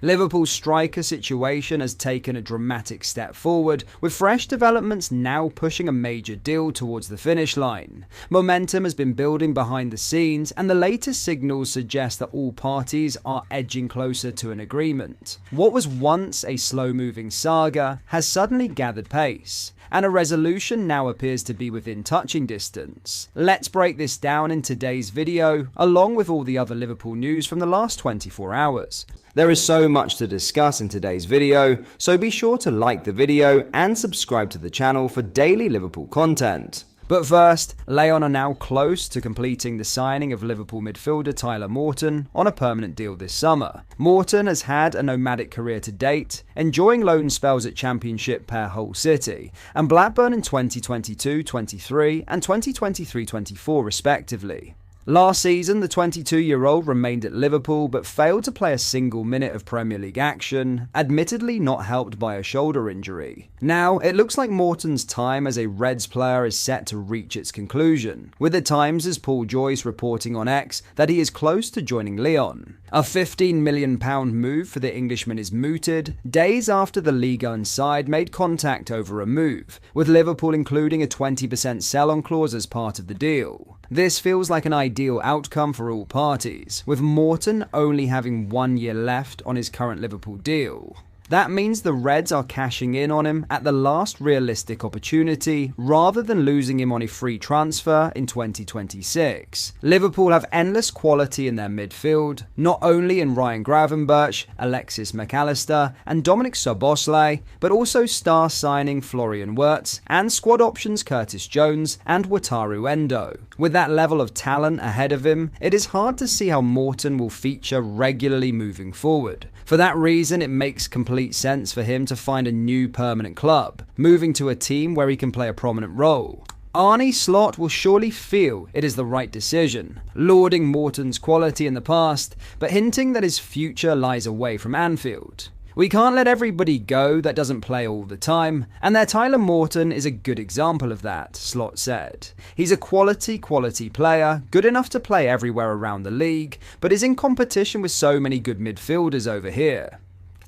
Liverpool's striker situation has taken a dramatic step forward, with fresh developments now pushing a major deal towards the finish line. Momentum has been building behind the scenes, and the latest signals suggest that all parties are edging closer to an agreement. What was once a slow-moving saga has suddenly gathered pace, and a resolution now appears to be within touching distance. Let's break this down in today's video, along with all the other Liverpool news from the last 24 hours. There is so much to discuss in today's video, so be sure to like the video and subscribe to the channel for daily Liverpool content. But first, Lyon are now close to completing the signing of Liverpool midfielder Tyler Morton on a permanent deal this summer. Morton has had a nomadic career to date, enjoying loan spells at Championship pair Hull City and Blackburn in 2022-23 and 2023-24 respectively. Last season, the 22-year-old remained at Liverpool but failed to play a single minute of Premier League action, admittedly not helped by a shoulder injury. Now, it looks like Morton's time as a Reds player is set to reach its conclusion, with the Times' Paul Joyce reporting on X that he is close to joining Lyon. A £15 million move for the Englishman is mooted, days after the Ligue 1 side made contact over a move, with Liverpool including a 20% sell-on clause as part of the deal. This feels like an ideal outcome for all parties, with Morton only having 1 year left on his current Liverpool deal. That means the Reds are cashing in on him at the last realistic opportunity, rather than losing him on a free transfer in 2026. Liverpool have endless quality in their midfield, not only in Ryan Gravenberch, Alexis McAllister and Dominic Szoboszlai, but also star signing Florian Wirtz and squad options Curtis Jones and Wataru Endo. With that level of talent ahead of him, it is hard to see how Morton will feature regularly moving forward. For that reason, it makes complete sense for him to find a new permanent club, moving to a team where he can play a prominent role. Arne Slot will surely feel it is the right decision, lauding Morton's quality in the past, but hinting that his future lies away from Anfield. We can't let everybody go that doesn't play all the time, and their Tyler Morton is a good example of that, Slot said. He's a quality player, good enough to play everywhere around the league, but is in competition with so many good midfielders over here.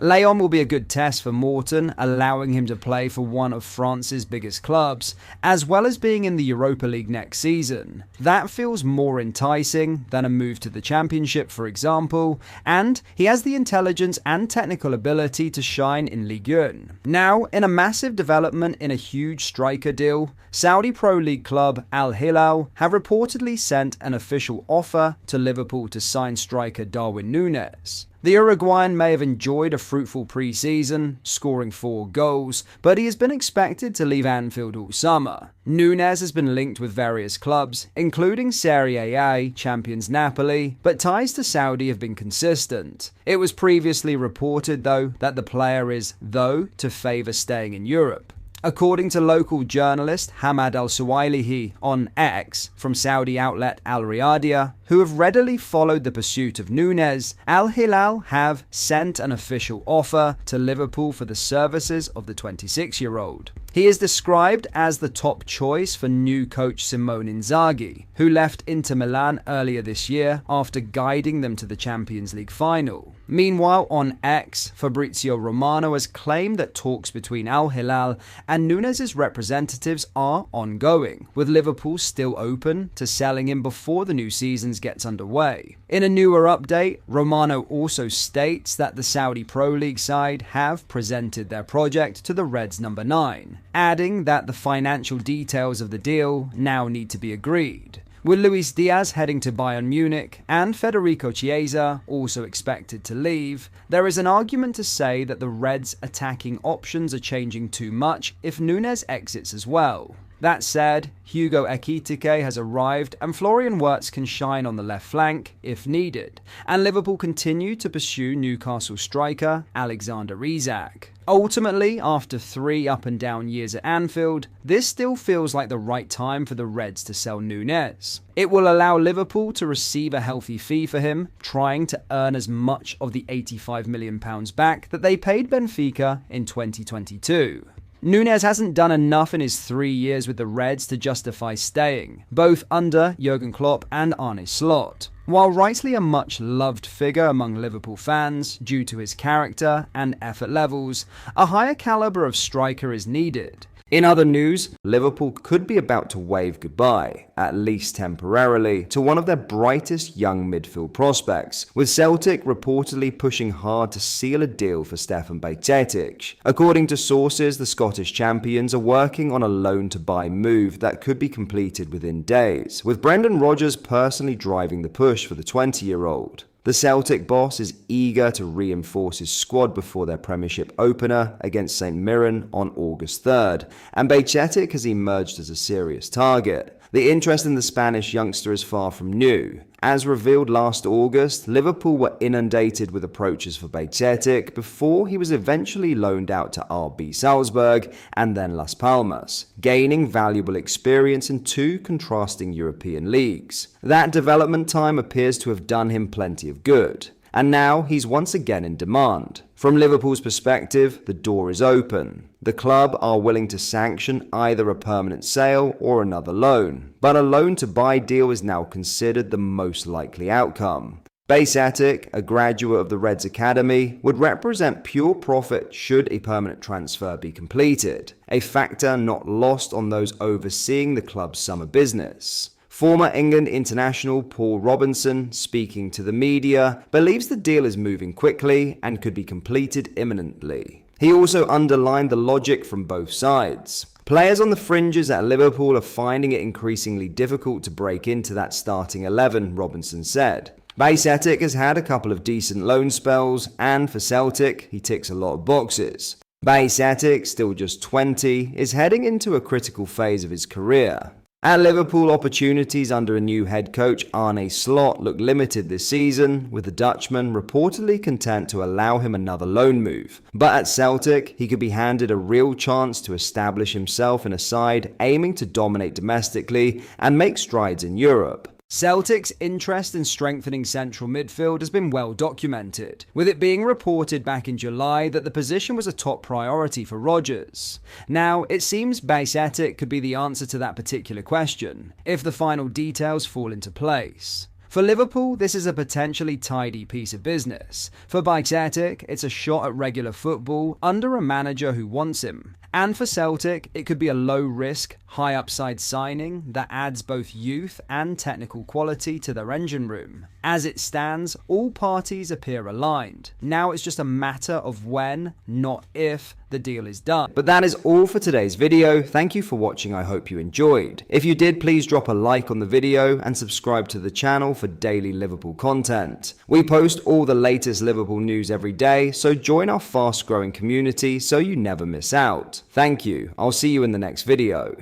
Lyon will be a good test for Morton, allowing him to play for one of France's biggest clubs, as well as being in the Europa League next season. That feels more enticing than a move to the Championship, for example, and he has the intelligence and technical ability to shine in Ligue 1. Now, in a massive development in a huge striker deal, Saudi Pro League club AlHilal have reportedly sent an official offer to Liverpool to sign striker Darwin Nunez. The Uruguayan may have enjoyed a fruitful pre-season, scoring 4 goals, but he has been expected to leave Anfield all summer. Nunez has been linked with various clubs, including Serie A champions Napoli, but ties to Saudi have been consistent. It was previously reported, though, that the player is, to favour staying in Europe. According to local journalist Hamad Al-Suwailihi on X from Saudi outlet Al Riyadiyah, who have readily followed the pursuit of Nunez, AlHilal have sent an official offer to Liverpool for the services of the 26-year-old. He is described as the top choice for new coach Simone Inzaghi, who left Inter Milan earlier this year after guiding them to the Champions League final. Meanwhile, on X, Fabrizio Romano has claimed that talks between AlHilal and Nunez's representatives are ongoing, with Liverpool still open to selling him before the new season gets underway. In a newer update, Romano also states that the Saudi Pro League side have presented their project to the Reds number 9, adding that the financial details of the deal now need to be agreed. With Luis Diaz heading to Bayern Munich and Federico Chiesa also expected to leave, there is an argument to say that the Reds' attacking options are changing too much if Nunez exits as well. That said, Hugo Ekitike has arrived and Florian Wirtz can shine on the left flank if needed, and Liverpool continue to pursue Newcastle striker Alexander Isak. Ultimately, after 3 up and down years at Anfield, this still feels like the right time for the Reds to sell Nunez. It will allow Liverpool to receive a healthy fee for him, trying to earn as much of the £85 million back that they paid Benfica in 2022. Nunez hasn't done enough in his 3 years with the Reds to justify staying, both under Jurgen Klopp and Arne Slot. While rightly a much-loved figure among Liverpool fans due to his character and effort levels, a higher calibre of striker is needed. In other news, Liverpool could be about to wave goodbye, at least temporarily, to one of their brightest young midfield prospects, with Celtic reportedly pushing hard to seal a deal for Stefan Bettic. According to sources, the Scottish champions are working on a loan-to-buy move that could be completed within days, with Brendan Rodgers personally driving the push for the 20-year-old. The Celtic boss is eager to reinforce his squad before their Premiership opener against St Mirren on August 3rd, and Bettic has emerged as a serious target. The interest in the Spanish youngster is far from new. As revealed last August, Liverpool were inundated with approaches for Bettic before he was eventually loaned out to RB Salzburg and then Las Palmas, gaining valuable experience in two contrasting European leagues. That development time appears to have done him plenty of good. And now he's once again in demand. From Liverpool's perspective, the door is open. The club are willing to sanction either a permanent sale or another loan, but a loan-to-buy deal is now considered the most likely outcome. Bettic, a graduate of the Reds Academy, would represent pure profit should a permanent transfer be completed, a factor not lost on those overseeing the club's summer business. Former England international Paul Robinson, speaking to the media, believes the deal is moving quickly and could be completed imminently. He also underlined the logic from both sides. Players on the fringes at Liverpool are finding it increasingly difficult to break into that starting 11, Robinson said. Bettic has had a couple of decent loan spells, and for Celtic, he ticks a lot of boxes. Bettic, still just 20, is heading into a critical phase of his career. At Liverpool, opportunities under a new head coach Arne Slot look limited this season, with the Dutchman reportedly content to allow him another loan move. But at Celtic, he could be handed a real chance to establish himself in a side aiming to dominate domestically and make strides in Europe. Celtic's interest in strengthening central midfield has been well documented, with it being reported back in July that the position was a top priority for Rodgers. Now, it seems Bettic could be the answer to that particular question, if the final details fall into place. For Liverpool, this is a potentially tidy piece of business. For Bettic, it's a shot at regular football under a manager who wants him. And for Celtic, it could be a low-risk, high-upside signing that adds both youth and technical quality to their engine room. As it stands, all parties appear aligned. Now it's just a matter of when, not if, the deal is done. But that is all for today's video. Thank you for watching. I hope you enjoyed. If you did, please drop a like on the video and subscribe to the channel for daily Liverpool content. We post all the latest Liverpool news every day, so join our fast-growing community so you never miss out. Thank you. I'll see you in the next video.